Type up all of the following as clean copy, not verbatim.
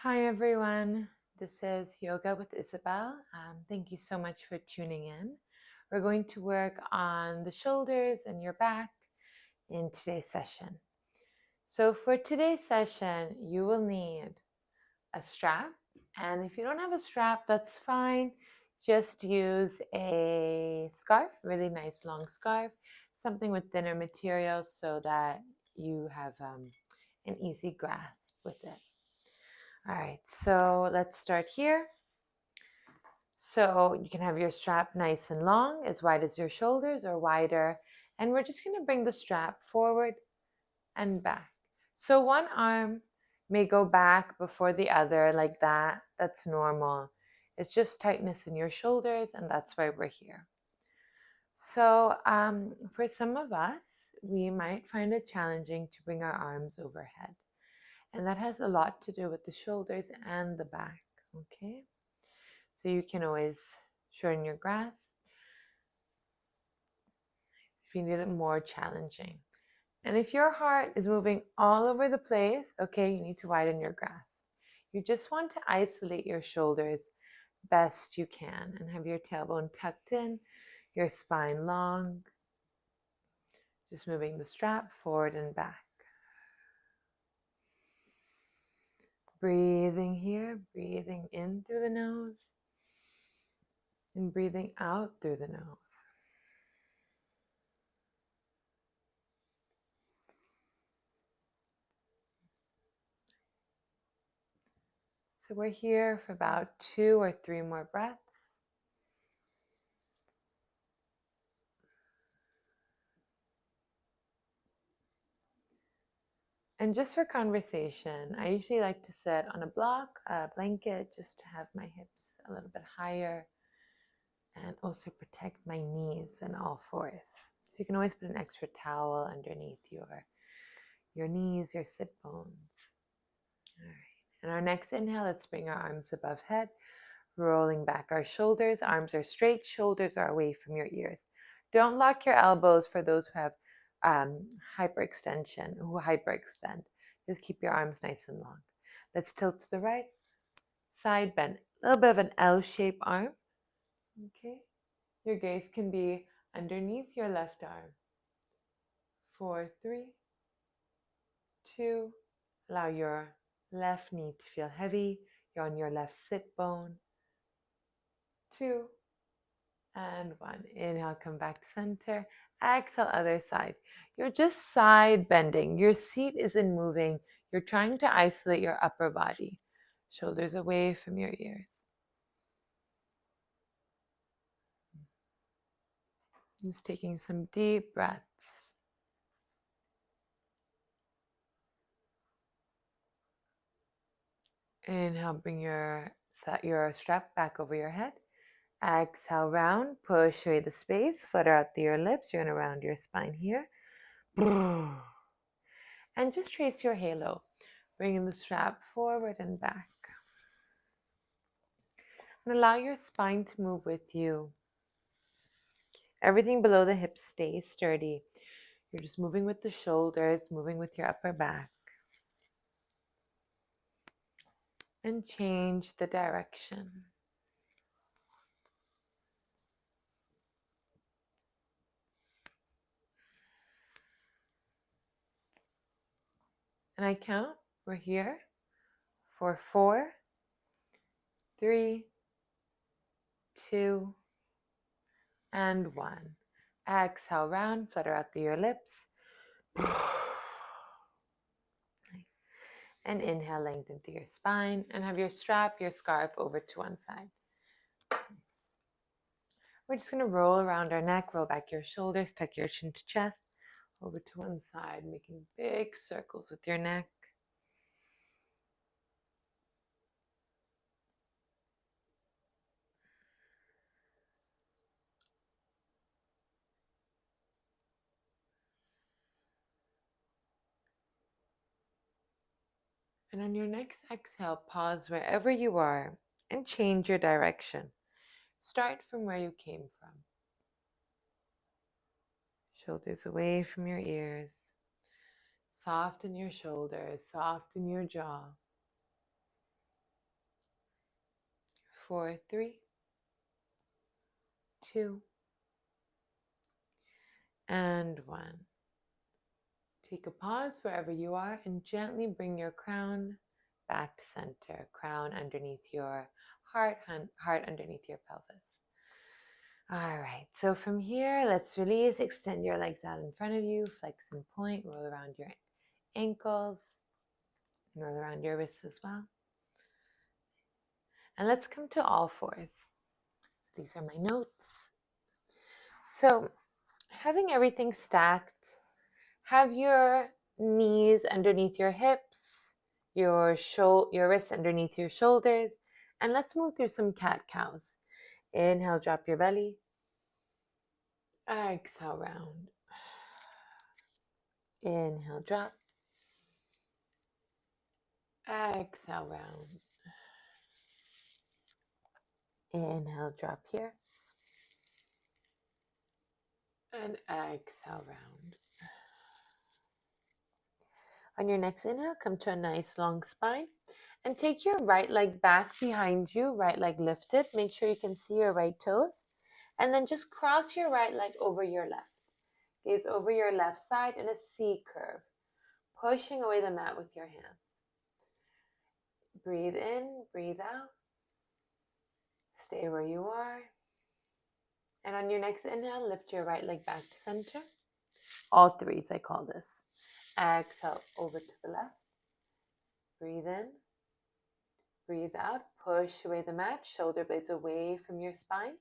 Hi everyone, this is Yoga with Isabel. Thank you so much for tuning in. We're going to work on the shoulders and your back in today's session. So for today's session, you will need a strap. And if you don't have a strap, that's fine. Just use a scarf, really nice long scarf, something with thinner material so that you have an easy grasp with it. All right, so let's start here. So you can have your strap nice and long, as wide as your shoulders or wider. And we're just going to bring the strap forward and back. So one arm may go back before the other like that. That's normal. It's just tightness in your shoulders, and that's why we're here. So for some of us, we might find it challenging to bring our arms overhead. And that has a lot to do with the shoulders and the back, okay? So you can always shorten your grasp if you need it more challenging. And if your heart is moving all over the place, okay, you need to widen your grasp. You just want to isolate your shoulders best you can and have your tailbone tucked in, your spine long, just moving the strap forward and back. Breathing here, breathing in through the nose and breathing out through the nose. So we're here for about 2 or 3 more breaths. And just for conversation, I usually like to sit on a block, a blanket, just to have my hips a little bit higher and also protect my knees and all fours. So you can always put an extra towel underneath your knees, your sit bones. All right. And our next inhale, let's bring our arms above head, rolling back our shoulders. Arms are straight, shoulders are away from your ears. Don't lock your elbows for those who have hyperextension, who hyperextend. Just keep your arms nice and long. Let's tilt to the right, side bend. A little bit of an L-shaped arm. Okay. Your gaze can be underneath your left arm. 4, 3, 2. Allow your left knee to feel heavy. You're on your left sit bone. 2, and 1. Inhale, come back to center. Exhale, other side. You're just side bending. Your seat isn't moving. You're trying to isolate your upper body. Shoulders away from your ears. Just taking some deep breaths. Inhale, bring your strap back over your head. Exhale, round. Push away the space. Flutter out through your lips. You're going to round your spine here. And just trace your halo. Bringing the strap forward and back. And allow your spine to move with you. Everything below the hips stays sturdy. You're just moving with the shoulders, moving with your upper back. And change the direction. And I count. We're here for 4, 3, 2, and 1. Exhale, round, flutter out through your lips. And inhale, lengthen through your spine and have your strap, your scarf over to one side. We're just going to roll around our neck, roll back your shoulders, tuck your chin to chest, over to one side, making big circles with your neck. And on your next exhale, pause wherever you are and change your direction. Start from where you came from. Shoulders away from your ears. Soften your shoulders, soften your jaw. 4, 3, 2, and 1. Take a pause wherever you are and gently bring your crown back to center. Crown underneath your heart, heart underneath your pelvis. All right, so from here, let's release. Extend your legs out in front of you, flex and point, roll around your ankles, and roll around your wrists as well. And let's come to all fours. These are my notes. So, having everything stacked, have your knees underneath your hips, your wrists underneath your shoulders, and let's move through some cat-cows. Inhale, drop your belly. Exhale, round. Inhale, drop. Exhale, round. Inhale, drop here. And exhale, round. On your next inhale, come to a nice long spine. And take your right leg back behind you, right leg lifted. Make sure you can see your right toes. And then just cross your right leg over your left. Gaze over your left side in a C curve, pushing away the mat with your hands. Breathe in, breathe out. Stay where you are. And on your next inhale, lift your right leg back to center. All threes, I call this. Exhale over to the left. Breathe in, breathe out. Push away the mat, shoulder blades away from your spine.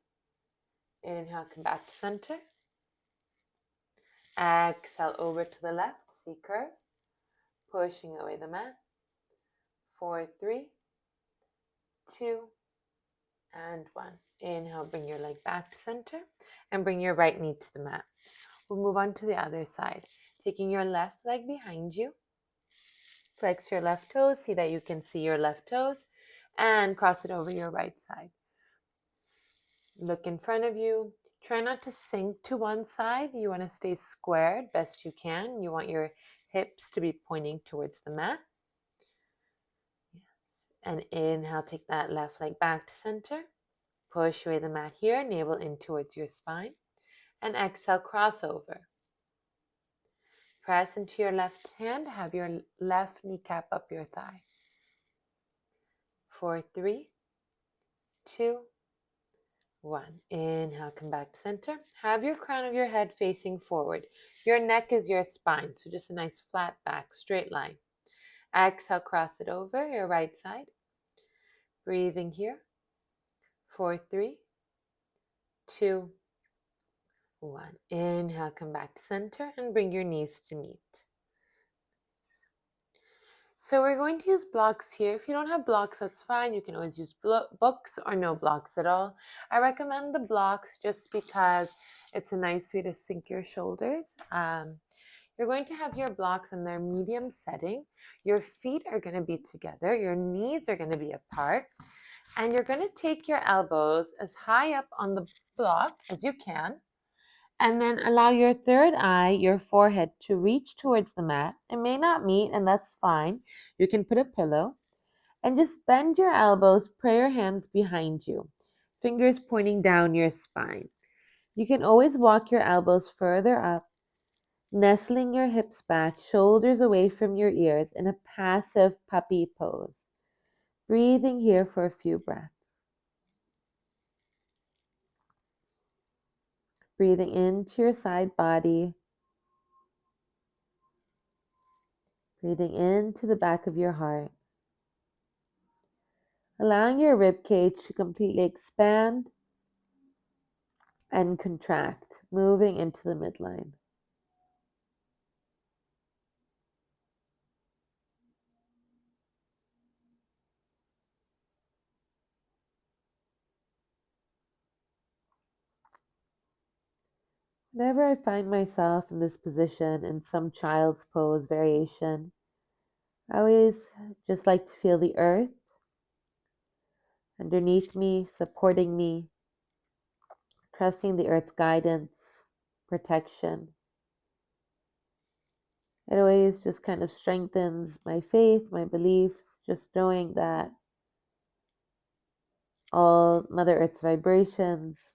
Inhale, come back to center. Exhale over to the left, C curve. Pushing away the mat. 4, 3, 2, and 1. Inhale, bring your leg back to center and bring your right knee to the mat. We'll move on to the other side. Taking your left leg behind you. Flex your left toes. See that you can see your left toes. And cross it over your right side. Look in front of you. Try not to sink to one side. You want to stay squared best you can. You want your hips to be pointing towards the mat. And inhale, take that left leg back to center. Push away the mat here, navel in towards your spine. And exhale, cross over. Press into your left hand, have your left kneecap up your thigh. 4, 3, 2, 1. Inhale, come back to center. Have your crown of your head facing forward. Your neck is your spine, so just a nice flat back, straight line. Exhale, cross it over your right side. Breathing here. 4, 3, 2, 1. Inhale, come back to center and bring your knees to meet. So we're going to use blocks here. If you don't have blocks, that's fine. You can always use books or no blocks at all. I recommend the blocks just because it's a nice way to sink your shoulders. You're going to have your blocks in their medium setting. Your feet are going to be together. Your knees are going to be apart. And you're going to take your elbows as high up on the block as you can. And then allow your third eye, your forehead, to reach towards the mat. It may not meet, and that's fine. You can put a pillow. And just bend your elbows, pray your hands behind you. Fingers pointing down your spine. You can always walk your elbows further up, nestling your hips back, shoulders away from your ears in a passive puppy pose. Breathing here for a few breaths. Breathing into your side body. Breathing into the back of your heart. Allowing your rib cage to completely expand and contract, moving into the midline. Whenever I find myself in this position, in some child's pose variation, I always just like to feel the earth underneath me, supporting me, trusting the earth's guidance, protection. It always just kind of strengthens my faith, my beliefs, just knowing that All Mother Earth's vibrations,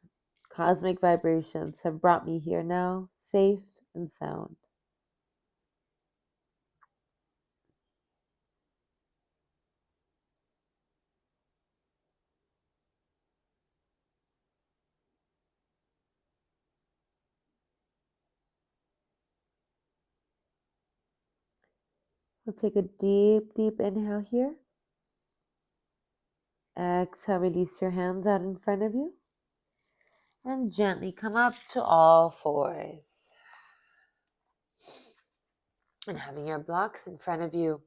cosmic vibrations have brought me here now, safe and sound. We'll take a deep, deep inhale here. Exhale, release your hands out in front of you. And gently come up to all fours. And having your blocks in front of you,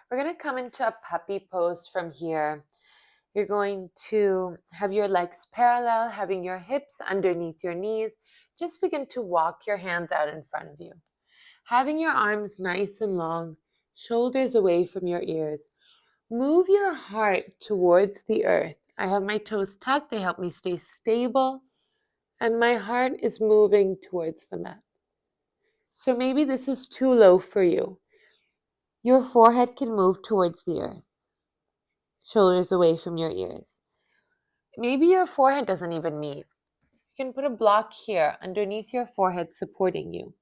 we're going to come into a puppy pose from here. You're going to have your legs parallel, having your hips underneath your knees. Just begin to walk your hands out in front of you. Having your arms nice and long, shoulders away from your ears. Move your heart towards the earth. I have my toes tucked. They help me stay stable. And my heart is moving towards the mat. So maybe this is too low for you. Your forehead can move towards the earth. Shoulders away from your ears. Maybe your forehead doesn't even meet. You can put a block here underneath your forehead supporting you.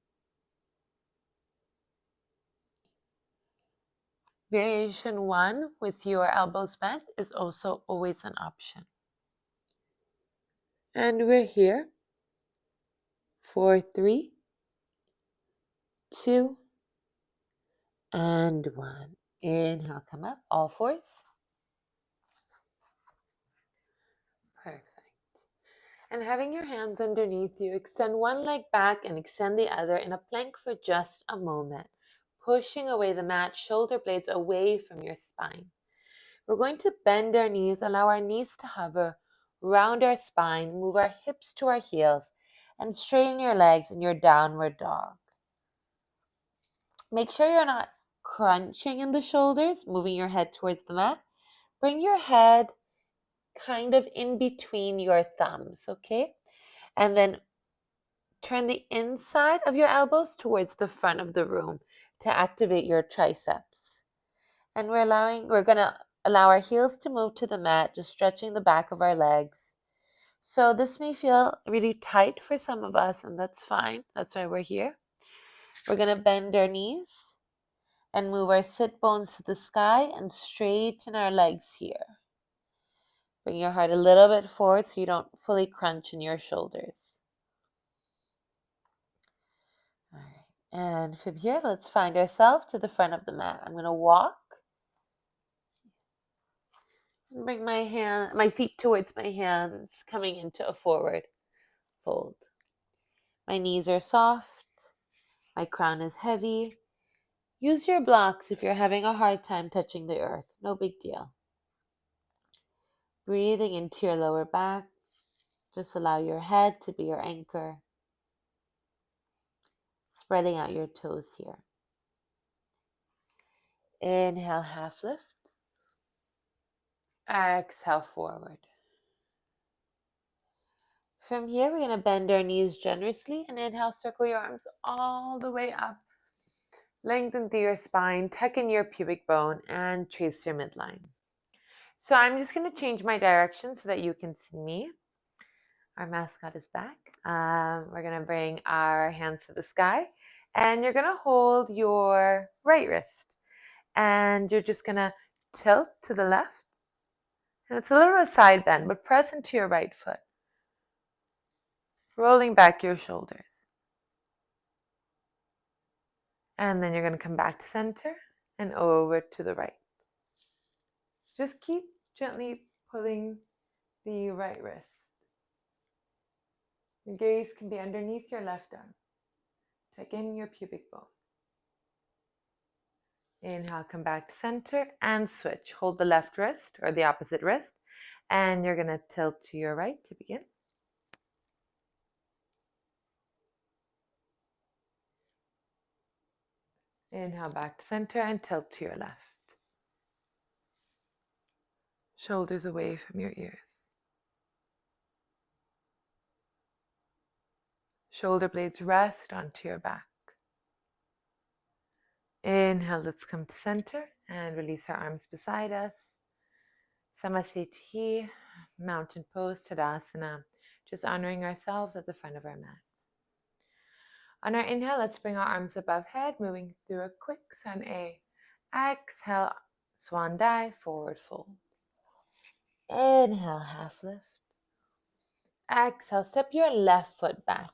Variation 1 with your elbows bent is also always an option. And we're here for 3, 2, and 1. Inhale, come up, all fours. Perfect. And having your hands underneath you, extend one leg back and extend the other in a plank for just a moment, pushing away the mat, shoulder blades away from your spine. We're going to bend our knees, allow our knees to hover round our spine, move our hips to our heels, and straighten your legs in your downward dog. Make sure you're not crunching in the shoulders, moving your head towards the mat. Bring your head kind of in between your thumbs, okay? And then turn the inside of your elbows towards the front of the room to activate your triceps. And we're going to allow our heels to move to the mat, just stretching the back of our legs. So this may feel really tight for some of us, and that's fine. That's why we're here. We're going to bend our knees and move our sit bones to the sky and straighten our legs here. Bring your heart a little bit forward so you don't fully crunch in your shoulders. All right. And from here, let's find ourselves to the front of the mat. I'm going to walk and bring my feet towards my hands, coming into a forward fold. My knees are soft. My crown is heavy. Use your blocks if you're having a hard time touching the earth. No big deal. Breathing into your lower back. Just allow your head to be your anchor. Spreading out your toes here. Inhale, half lift. Exhale, forward. From here, we're going to bend our knees generously and inhale, circle your arms all the way up. Lengthen through your spine, tuck in your pubic bone, and trace your midline. So I'm just going to change my direction so that you can see me. Our mascot is back. We're going to bring our hands to the sky, and you're going to hold your right wrist, and you're just going to tilt to the left. And it's a little bit of a side bend, but press into your right foot, rolling back your shoulders. And then you're going to come back to center and over to the right. Just keep gently pulling the right wrist. Your gaze can be underneath your left arm. Tuck in your pubic bone. Inhale, come back to center and switch. Hold the left wrist or the opposite wrist, and you're going to tilt to your right to begin. Inhale, back to center and tilt to your left. Shoulders away from your ears. Shoulder blades rest onto your back. Inhale, let's come to center and release our arms beside us. Samasthiti. mountain pose, Tadasana, just honoring ourselves at the front of our mat. On our inhale, let's bring our arms above head, moving through a quick sun A. Exhale, swan dive, forward fold. Inhale, half lift. Exhale, step your left foot back.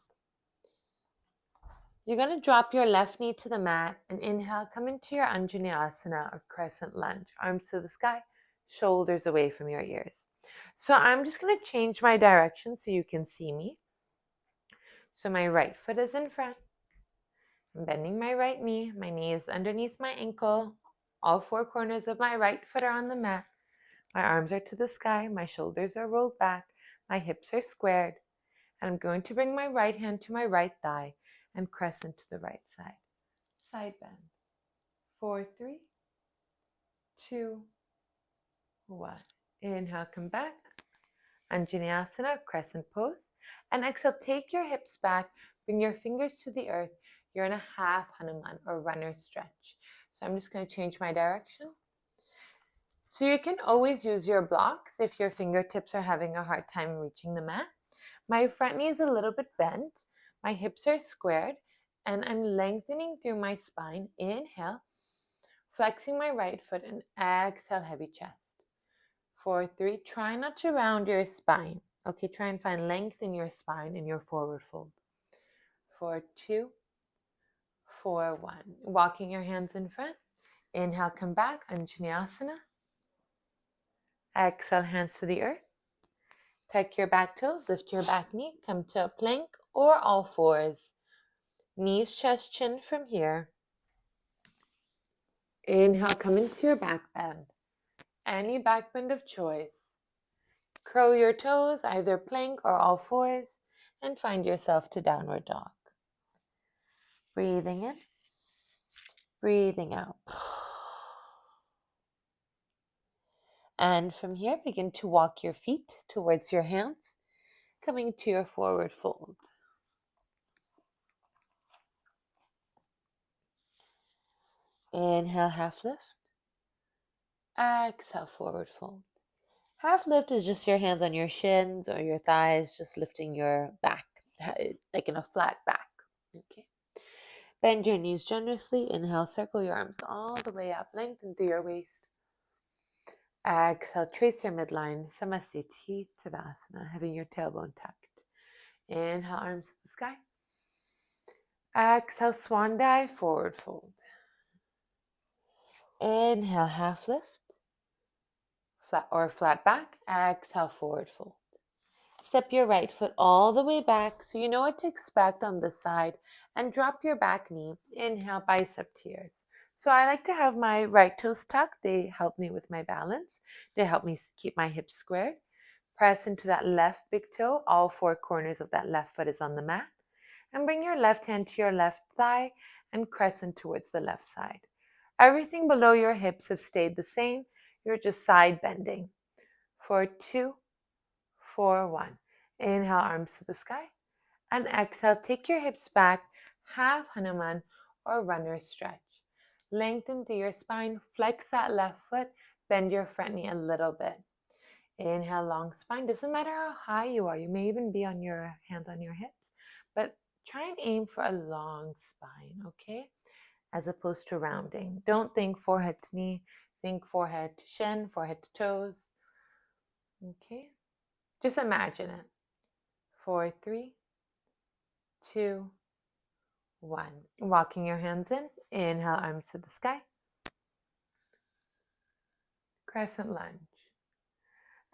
You're going to drop your left knee to the mat and inhale, come into your Anjaneyasana or crescent lunge. Arms to the sky, shoulders away from your ears. So I'm just going to change my direction so you can see me. So my right foot is in front. I'm bending my right knee. My knee is underneath my ankle. All four corners of my right foot are on the mat. My arms are to the sky. My shoulders are rolled back. My hips are squared. And I'm going to bring my right hand to my right thigh and crescent to the right side. Side bend. 4, 3, 2, 1. Inhale, come back. Anjaneyasana, crescent pose. And exhale, take your hips back. Bring your fingers to the earth. You're in a half Hanuman or runner stretch. So I'm just going to change my direction. So you can always use your blocks if your fingertips are having a hard time reaching the mat. My front knee is a little bit bent. My hips are squared. And I'm lengthening through my spine. Inhale. Flexing my right foot and exhale, heavy chest. 4, 3, try not to round your spine. Okay, try and find length in your spine in your forward fold. 4, 2, 4, 1. Walking your hands in front. Inhale, come back, Anjaneyasana. Exhale, hands to the earth. Tuck your back toes, lift your back knee, come to a plank or all fours. Knees, chest, chin from here. Inhale, come into your back bend. Any back bend of choice. Curl your toes, either plank or all fours, and find yourself to downward dog. Breathing in, breathing out. And from here, begin to walk your feet towards your hands, coming to your forward fold. Inhale, half lift. Exhale, forward fold. Half lift is just your hands on your shins or your thighs, just lifting your back, like in a flat back. Okay. Bend your knees generously. Inhale, circle your arms all the way up, lengthen through your waist. Exhale, trace your midline, Samasthiti Tadasana, having your tailbone tucked. Inhale, arms to the sky. Exhale, swan dive, forward fold. Inhale, half lift, flat back. Exhale, forward fold. Step your right foot all the way back so you know what to expect on this side and drop your back knee. Inhale, bicep tears. So I like to have my right toes tucked. They help me with my balance. They help me keep my hips squared. Press into that left big toe. All four corners of that left foot is on the mat. And bring your left hand to your left thigh and crescent towards the left side. Everything below your hips have stayed the same. You're just side bending. For 2, 4, 1. Inhale, arms to the sky. And exhale, take your hips back, half Hanuman or runner stretch. Lengthen through your spine, flex that left foot, bend your front knee a little bit. Inhale, long spine. Doesn't matter how high you are. You may even be on your hands on your hips, but try and aim for a long spine, okay? As opposed to rounding. Don't think forehead to knee. Think forehead to shin, forehead to toes. Okay? Just imagine it. 4, 3, 2, 1. Walking your hands in. Inhale, arms to the sky. Crescent lunge.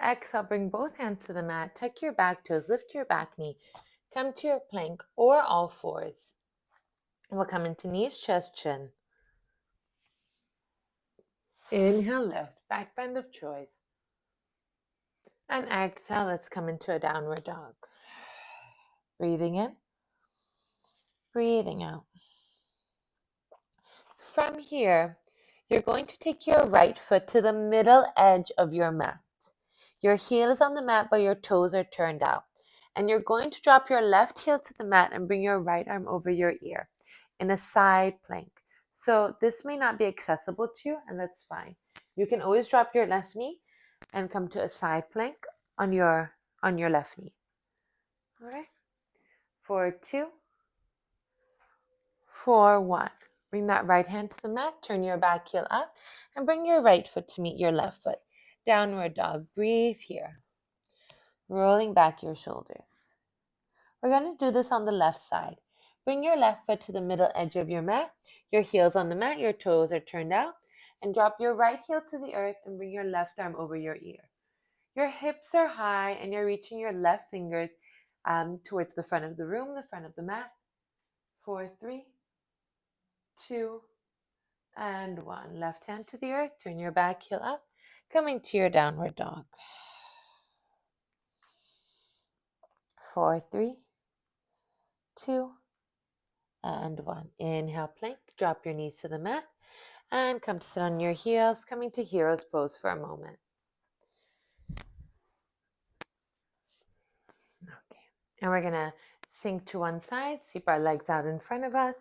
Exhale, bring both hands to the mat. Tuck your back toes. Lift your back knee. Come to your plank or all fours. We'll come into knees, chest, chin. Inhale, lift. Back bend of choice. And exhale, let's come into a downward dog. Breathing in. Breathing out. From here, you're going to take your right foot to the middle edge of your mat. Your heel is on the mat, but your toes are turned out. And you're going to drop your left heel to the mat and bring your right arm over your ear in a side plank. So this may not be accessible to you, and that's fine. You can always drop your left knee and come to a side plank on your left knee. All right. For 2, for 1. Bring that right hand to the mat, turn your back heel up, and bring your right foot to meet your left foot. Downward dog. Breathe here. Rolling back your shoulders. We're going to do this on the left side. Bring your left foot to the middle edge of your mat. Your heel's on the mat, your toes are turned out. And drop your right heel to the earth and bring your left arm over your ear. Your hips are high and you're reaching your left fingers towards the front of the room, the front of the mat. 4, 3, 2, and 1. Left hand to the earth. Turn your back heel up. Coming to your downward dog. 4, 3, 2, and 1. Inhale, plank. Drop your knees to the mat. And come to sit on your heels. Coming to hero's pose for a moment. Okay. And we're going to sink to one side. Sweep our legs out in front of us.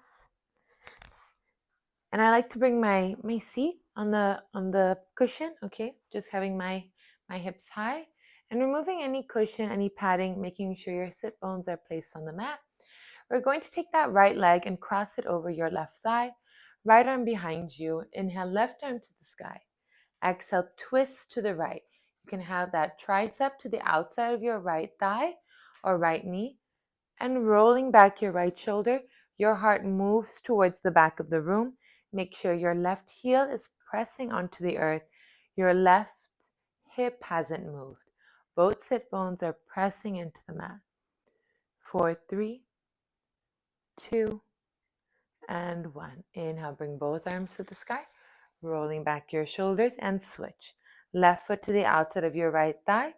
And I like to bring my seat on the cushion, okay? Just having my hips high and removing any cushion, any padding, making sure your sit bones are placed on the mat. We're going to take that right leg and cross it over your left thigh. Right arm behind you. Inhale, left arm to the sky. Exhale, twist to the right. You can have that tricep to the outside of your right thigh or right knee. And rolling back your right shoulder, your heart moves towards the back of the room. Make sure your left heel is pressing onto the earth. Your left hip hasn't moved. Both sit bones are pressing into the mat. 4, 3, 2, and 1. Inhale, bring both arms to the sky. Rolling back your shoulders and switch. Left foot to the outside of your right thigh.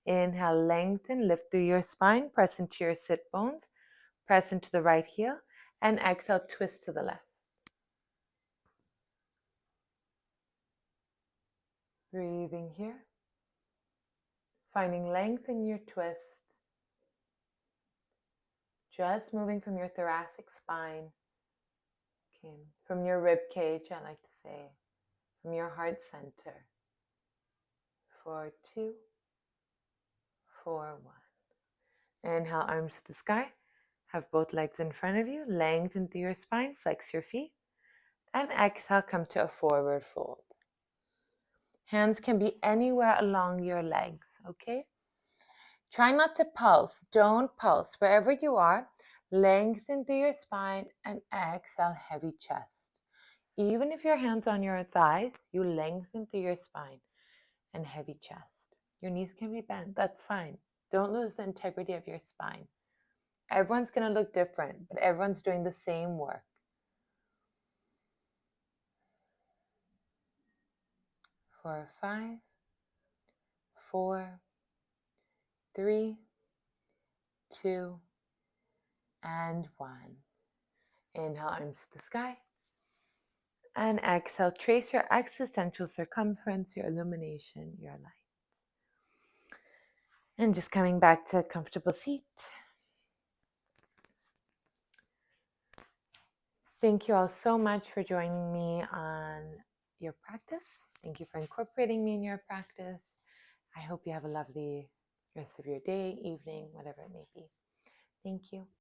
Inhale, lengthen, lift through your spine, press into your sit bones. Press into the right heel and exhale, twist to the left. Breathing here. Finding length in your twist. Just moving from your thoracic spine. Okay. From your rib cage, I like to say. From your heart center. 4, 2, 4, 1. Inhale, arms to the sky. Have both legs in front of you. Lengthen through your spine. Flex your feet. And exhale, come to a forward fold. Hands can be anywhere along your legs, okay? Try not to pulse. Don't pulse. Wherever you are, lengthen through your spine and exhale, heavy chest. Even if your hands on your thighs, you lengthen through your spine and heavy chest. Your knees can be bent. That's fine. Don't lose the integrity of your spine. Everyone's going to look different, but everyone's doing the same work. 4, 5, 4, 3, 2, and 1. Inhale, arms to the sky. And exhale, trace your existential circumference, your illumination, your light. And just coming back to a comfortable seat. Thank you all so much for joining me on your practice. Thank you for incorporating me in your practice. I hope you have a lovely rest of your day, evening, whatever it may be. Thank you.